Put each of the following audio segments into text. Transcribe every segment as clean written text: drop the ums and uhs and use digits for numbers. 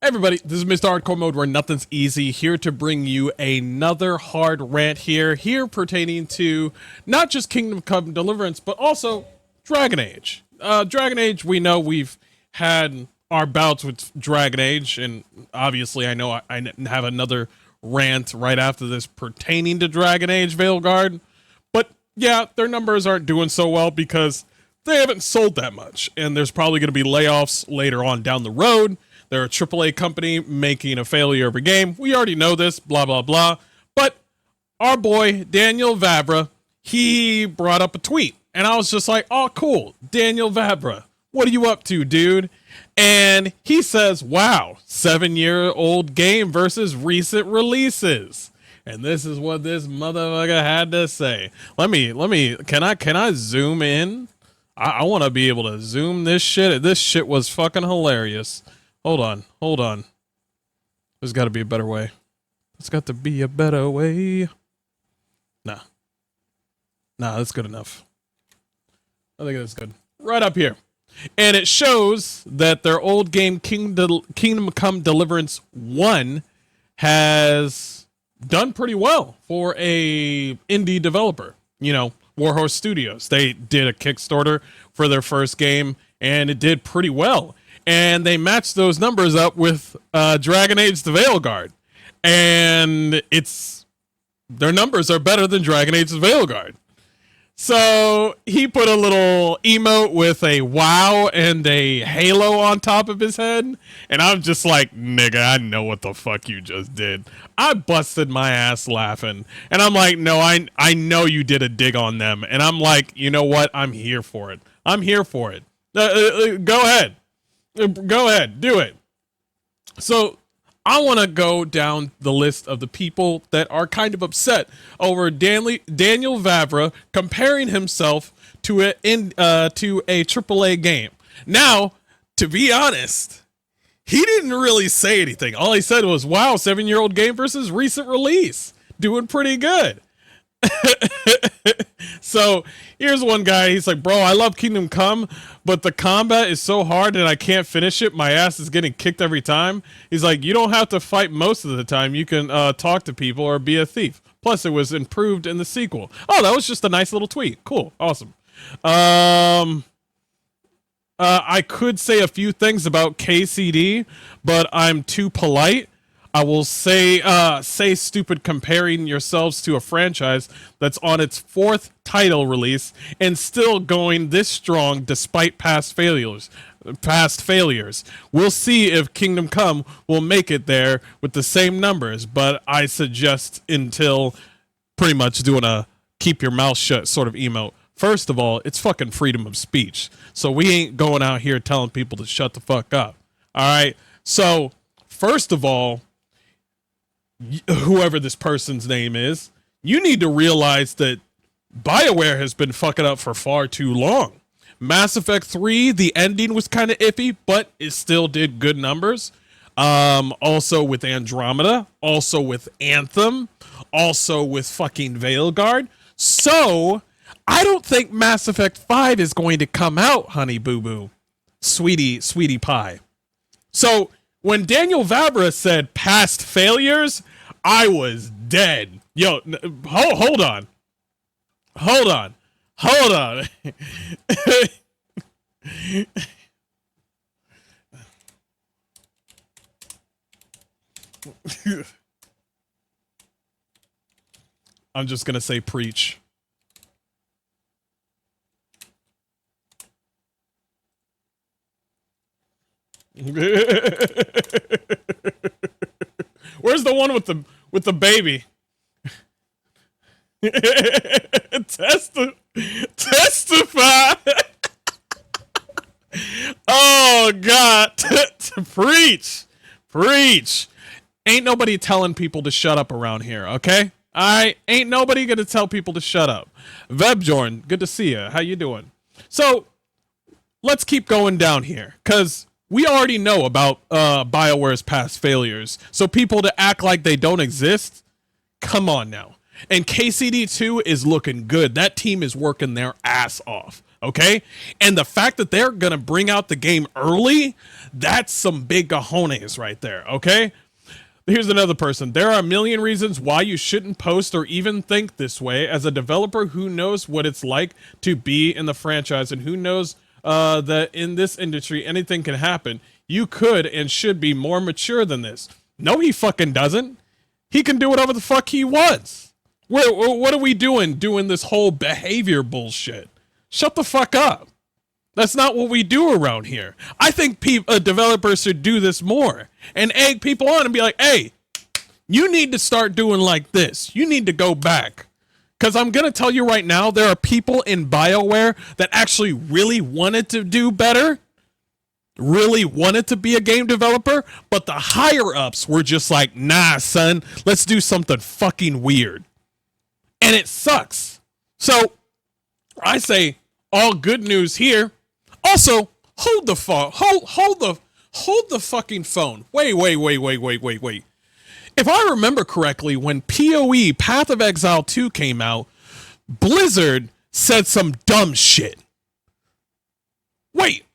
Everybody, this is Mr. Hardcore Mode where nothing's easy, here to bring you another hard rant here pertaining to not just Kingdom Come Deliverance, but also Dragon Age. Dragon Age, we know we've had our bouts with Dragon Age, and obviously I know I have another rant right after this pertaining to Dragon Age Veilguard, but yeah, their numbers aren't doing so well because they haven't sold that much, and there's probably going to be layoffs later on down the road. They're a AAA company making a failure of a game. We already know this, blah, blah, blah. But our boy, Daniel Vavra, he brought up a tweet. And I was just like, oh, cool. Daniel Vavra, what are you up to, dude? And he says, wow, 7-year-old game versus recent releases. And this is what this motherfucker had to say. Can I zoom in? I want to be able to zoom this shit. This shit was fucking hilarious. Hold on. There's got to be a better way. There's got to be a better way. Nah, that's good enough. I think that's good. Right up here. And it shows that their old game, Kingdom Come Deliverance 1, has done pretty well for a indie developer. You know, Warhorse Studios. They did a Kickstarter for their first game, and it did pretty well. And they matched those numbers up with Dragon Age the Veilguard. And their numbers are better than Dragon Age the Veilguard. So he put a little emote with a WoW and a halo on top of his head. And I'm just like, nigga, I know what the fuck you just did. I busted my ass laughing. And I'm like, no, I know you did a dig on them. And I'm like, you know what? I'm here for it. Go ahead. Go ahead, do it. So I want to go down the list of the people that are kind of upset over Daniel Vavra comparing himself to a AAA game. Now, to be honest, he didn't really say anything. All he said was, wow, 7-year-old game versus recent release. Doing pretty good. So here's one guy. He's like, bro, I love Kingdom Come, but the combat is so hard and I can't finish it. My ass is getting kicked every time. He's like, you don't have to fight most of the time. You can talk to people or be a thief. Plus, it was improved in the sequel. Oh, that was just a nice little tweet. Cool. Awesome. I could say a few things about KCD, but I'm too polite. I will say stupid comparing yourselves to a franchise that's on its 4th title release and still going this strong despite past failures. We'll see if Kingdom Come will make it there with the same numbers, but I suggest until pretty much doing a keep your mouth shut sort of emote. First of all, it's fucking freedom of speech. So we ain't going out here telling people to shut the fuck up. All right? So, first of all, whoever this person's name is, you need to realize that BioWare has been fucking up for far too long. Mass Effect 3, the ending was kind of iffy, but it still did good numbers. Also with Andromeda, also with Anthem, also with fucking Veilguard. So, I don't think Mass Effect 5 is going to come out, honey boo boo. Sweetie pie. So, when Daniel Vavra said past failures, I was dead. Yo, hold on. I'm just going to say preach. Where's the one with the baby? Testify. Oh God. Preach. Ain't nobody telling people to shut up around here, okay? Ain't nobody gonna tell people to shut up. Vebjorn, good to see you. How you doing? So let's keep going down here, because we already know about BioWare's past failures. So people to act like they don't exist, come on now. And KCD2 is looking good. That team is working their ass off. Okay. And the fact that they're going to bring out the game early, that's some big cojones right there. Okay. Here's another person. There are a million reasons why you shouldn't post or even think this way. As a developer who knows what it's like to be in the franchise and who knows that in this industry anything can happen, you could and should be more mature than this. No, he fucking doesn't. He can do whatever the fuck he wants. What are we doing this whole behavior bullshit? Shut the fuck up. That's not what we do around here. I think developers should do this more and egg people on and be like, hey, you need to start doing like this. You need to go back. Because I'm going to tell you right now, there are people in BioWare that actually really wanted to do better, really wanted to be a game developer, but the higher ups were just like, nah, son, let's do something fucking weird. And it sucks. So I say all good news here. Also, hold the phone. Hold the fucking phone. Wait. If I remember correctly, when PoE Path of Exile 2 came out, Blizzard said some dumb shit. Wait,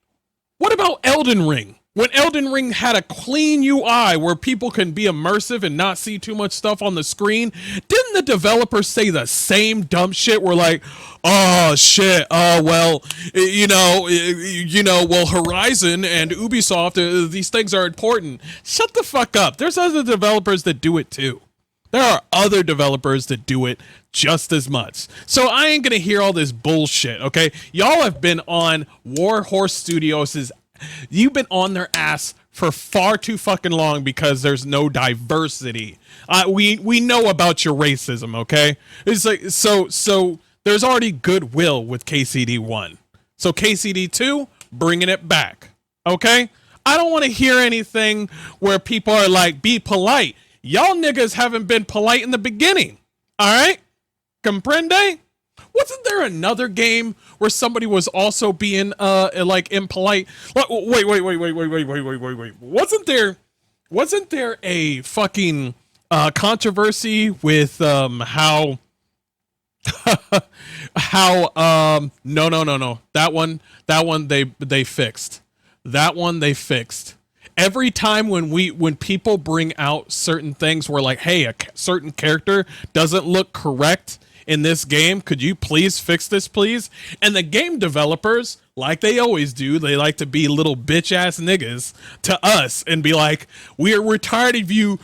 what about Elden Ring? When Elden Ring had a clean UI where people can be immersive and not see too much stuff on the screen, didn't the developers say the same dumb shit? We're like, oh shit, well, well, Horizon and Ubisoft, these things are important. Shut the fuck up. There's other developers that do it too. There are other developers that do it just as much. So I ain't gonna hear all this bullshit, okay? Y'all have been on Warhorse Studios' you've been on their ass for far too fucking long because there's no diversity. We know about your racism, okay? It's like so there's already goodwill with KCD1. So KCD2, bringing it back, okay? I don't want to hear anything where people are like, be polite. Y'all niggas haven't been polite in the beginning, all right? Comprende? Wasn't there another game where somebody was also being like impolite? Wait. Wasn't there a fucking controversy with how no. That one they fixed. That one they fixed. Every time when people bring out certain things where like, hey, a certain character doesn't look correct in this game, could you please fix this, please? And the game developers, like they always do, they like to be little bitch ass niggas to us and be like, we're tired of you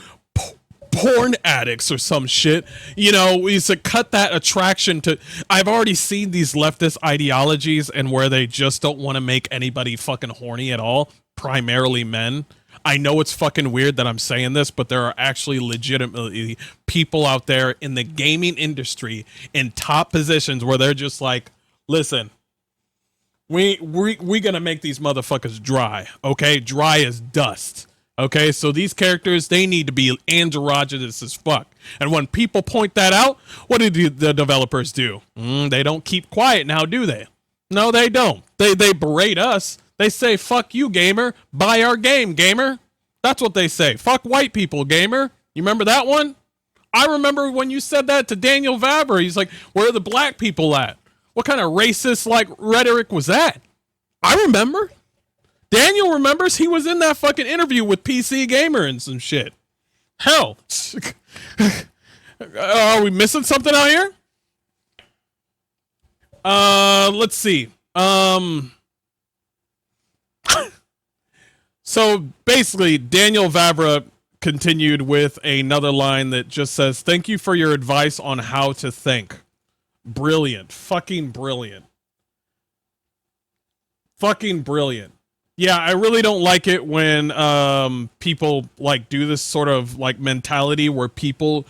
porn addicts or some shit. You know, we used to cut that attraction to. I've already seen these leftist ideologies and where they just don't want to make anybody fucking horny at all, primarily men. I know it's fucking weird that I'm saying this, but there are actually legitimately people out there in the gaming industry in top positions where they're just like, listen, we gonna make these motherfuckers dry, okay? Dry as dust, okay? So these characters, they need to be androgynous as fuck. And when people point that out, what do the developers do? They don't keep quiet now, do they? No, they don't. They berate us. They say, fuck you, gamer. Buy our game, gamer. That's what they say. Fuck white people, gamer. You remember that one? I remember when you said that to Daniel Vavra. He's like, where are the black people at? What kind of racist, like, rhetoric was that? I remember. Daniel remembers. He was in that fucking interview with PC Gamer and some shit. Hell. Are we missing something out here? Let's see. So basically, Daniel Vavra continued with another line that just says, thank you for your advice on how to think. Brilliant. Fucking brilliant. Fucking brilliant. Yeah, I really don't like it when people like do this sort of like mentality where people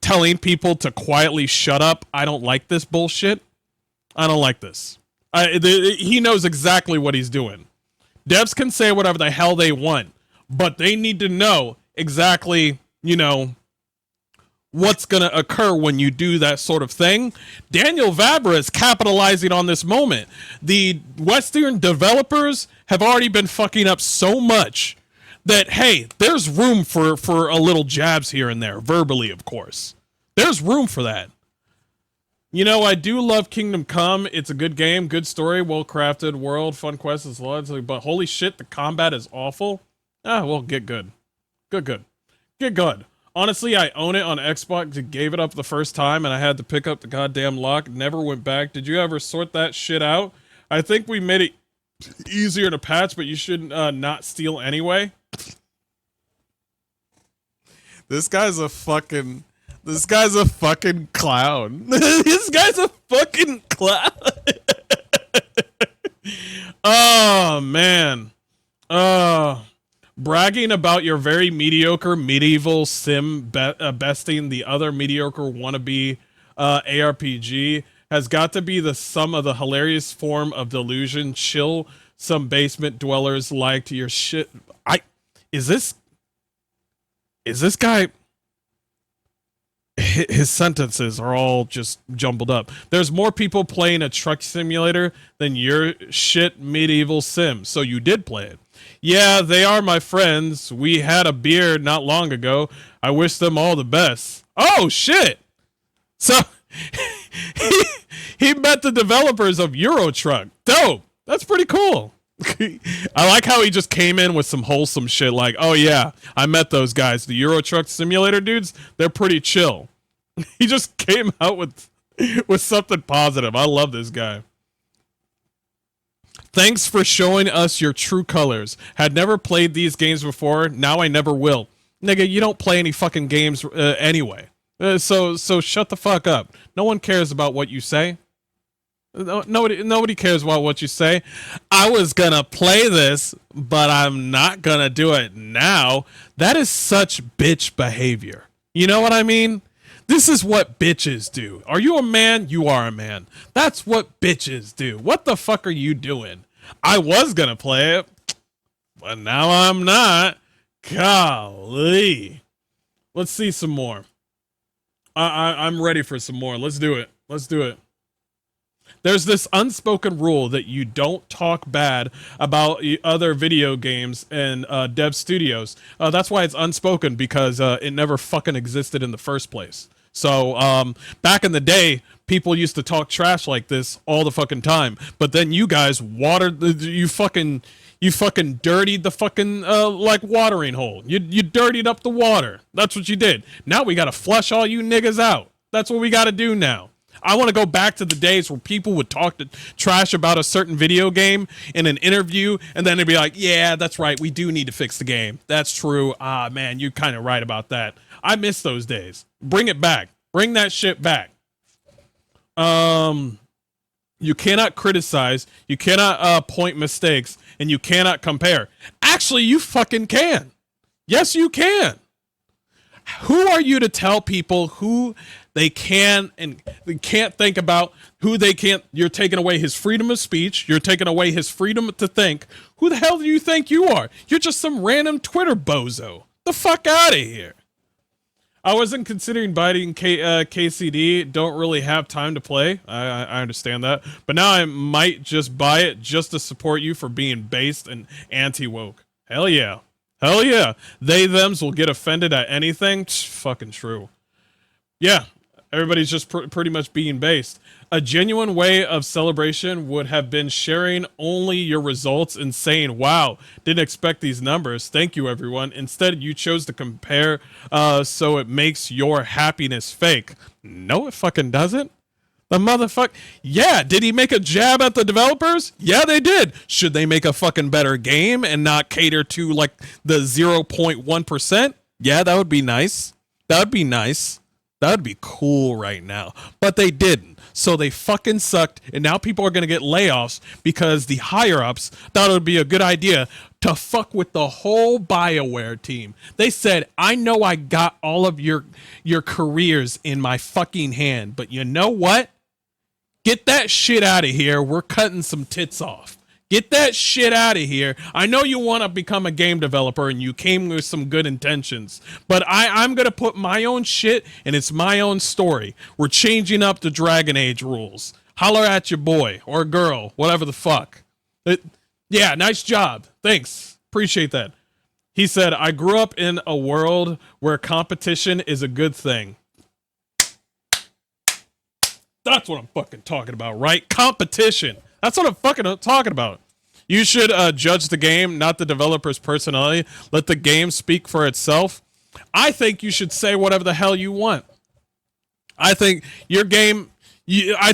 telling people to quietly shut up. I don't like this bullshit. I don't like this. He knows exactly what he's doing. Devs can say whatever the hell they want, but they need to know exactly, you know, what's going to occur when you do that sort of thing. Daniel Vavra is capitalizing on this moment. The Western developers have already been fucking up so much that, hey, there's room for a little jabs here and there, verbally, of course. There's room for that. You know, I do love Kingdom Come. It's a good game, good story, well-crafted world, fun quests, and lots. But holy shit, the combat is awful. Ah, well, get good. Get good. Honestly, I own it on Xbox. Gave it up the first time, and I had to pick up the goddamn lock. Never went back. Did you ever sort that shit out? I think we made it easier to patch, but you should not steal anyway. This guy's a fucking clown. This guy's a fucking clown. Oh, man. Bragging about your very mediocre medieval sim besting the other mediocre wannabe ARPG has got to be the sum of the hilarious form of delusion. Chill, some basement dwellers liked your shit. Is this guy? His sentences are all just jumbled up. There's more people playing a truck simulator than your shit medieval sim, so you did play it. Yeah, they are my friends. We had a beer not long ago. I wish them all the best. Oh, shit! So, he met the developers of Euro Truck. Dope! That's pretty cool. I like how he just came in with some wholesome shit like, oh yeah, I met those guys. The Euro Truck Simulator dudes, they're pretty chill. He just came out with something positive. I love this guy. Thanks for showing us your true colors. Had never played these games before. Now I never will. Nigga, you don't play any fucking games anyway. So shut the fuck up. No one cares about what you say. Nobody cares about what you say. I was gonna play this, but I'm not gonna do it now. That is such bitch behavior. You know what I mean? This is what bitches do. Are you a man? You are a man. That's what bitches do. What the fuck are you doing? I was gonna play it, but now I'm not. Golly. Let's see some more. I'm ready for some more. Let's do it. Let's do it. There's this unspoken rule that you don't talk bad about other video games and dev studios. That's why it's unspoken, because it never fucking existed in the first place. So back in the day, people used to talk trash like this all the fucking time. But then you guys you fucking dirtied the fucking like watering hole. You dirtied up the water. That's what you did. Now we gotta flush all you niggas out. That's what we gotta do now. I want to go back to the days where people would talk trash about a certain video game in an interview, and then they'd be like, yeah, that's right, we do need to fix the game. That's true. Ah, man, you're kind of right about that. I miss those days. Bring it back. Bring that shit back. You cannot criticize, you cannot point mistakes, and you cannot compare. Actually, you fucking can. Yes, you can. Who are you to tell people who they can and they can't think about, who they can't? You're taking away his freedom of speech. You're taking away his freedom to think. Who the hell do you think you are? You're just some random Twitter bozo. The fuck out of here. I wasn't considering biting KCD. Don't really have time to play. I understand that. But now I might just buy it just to support you for being based and anti-woke. Hell yeah. Hell yeah. They, thems will get offended at anything. Fucking true. Yeah. Everybody's just pretty much being based. A genuine way of celebration would have been sharing only your results and saying, wow, didn't expect these numbers. Thank you, everyone. Instead, you chose to compare, so it makes your happiness fake. No, it fucking doesn't. The motherfucker. Yeah, did he make a jab at the developers? Yeah, they did. Should they make a fucking better game and not cater to like the 0.1%? Yeah, that would be nice. That would be nice. That would be cool right now. But they didn't. So they fucking sucked. And now people are going to get layoffs because the higher ups thought it would be a good idea to fuck with the whole BioWare team. They said, I know I got all of your careers in my fucking hand. But you know what? Get that shit out of here. We're cutting some tits off. Get that shit out of here. I know you want to become a game developer and you came with some good intentions, but I'm going to put my own shit and it's my own story. We're changing up the Dragon Age rules. Holler at your boy or girl, whatever the fuck. Yeah, nice job. Thanks. Appreciate that. He said, I grew up in a world where competition is a good thing. That's what I'm fucking talking about, right? Competition. That's what I'm fucking talking about. You should judge the game, not the developer's personality. Let the game speak for itself. I think you should say whatever the hell you want. I think your game... I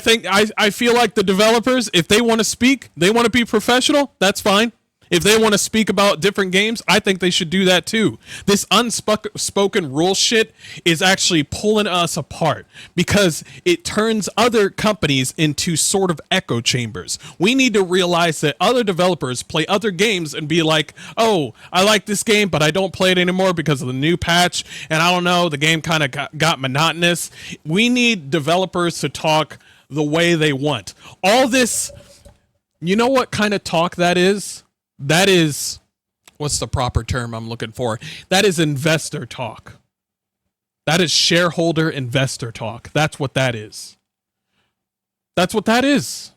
feel like the developers, if they want to speak, they want to be professional, that's fine. If they want to speak about different games, I think they should do that too. This unspoken rule shit is actually pulling us apart because it turns other companies into sort of echo chambers. We need to realize that other developers play other games and be like, oh, I like this game, but I don't play it anymore because of the new patch. And I don't know, the game kind of got monotonous. We need developers to talk the way they want. All this, you know what kind of talk that is? That is, what's the proper term I'm looking for? That is investor talk. That is shareholder investor talk. That's what that is. That's what that is.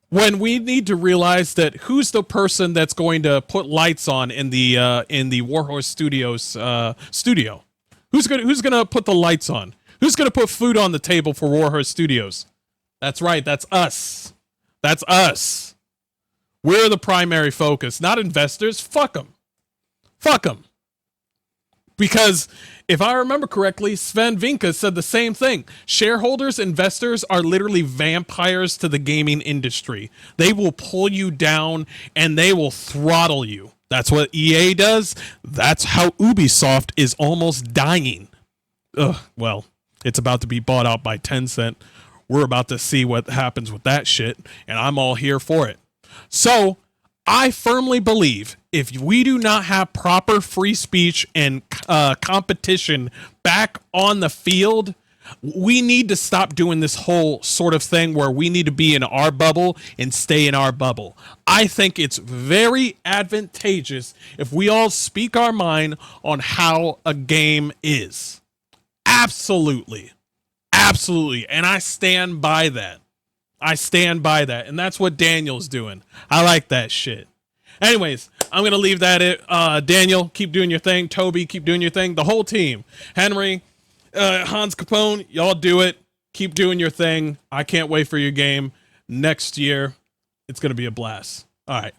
When we need to realize that who's the person that's going to put lights on in the Warhorse Studios studio? Who's gonna put the lights on? Who's gonna put food on the table for Warhorse Studios? That's right. That's us. That's us. We're the primary focus, not investors. Fuck them. Fuck them. Because if I remember correctly, Sven Vinka said the same thing. Shareholders, investors are literally vampires to the gaming industry. They will pull you down and they will throttle you. That's what EA does. That's how Ubisoft is almost dying. Ugh, well, it's about to be bought out by Tencent. We're about to see what happens with that shit, and I'm all here for it. So, I firmly believe if we do not have proper free speech and competition back on the field, we need to stop doing this whole sort of thing where we need to be in our bubble and stay in our bubble. I think it's very advantageous if we all speak our mind on how a game is. Absolutely. Absolutely. And I stand by that. I stand by that. And that's what Daniel's doing. I like that shit. Anyways, I'm going to leave that at Daniel, keep doing your thing. Toby, keep doing your thing. The whole team. Henry, Hans Capone, y'all do it. Keep doing your thing. I can't wait for your game next year. It's going to be a blast. All right.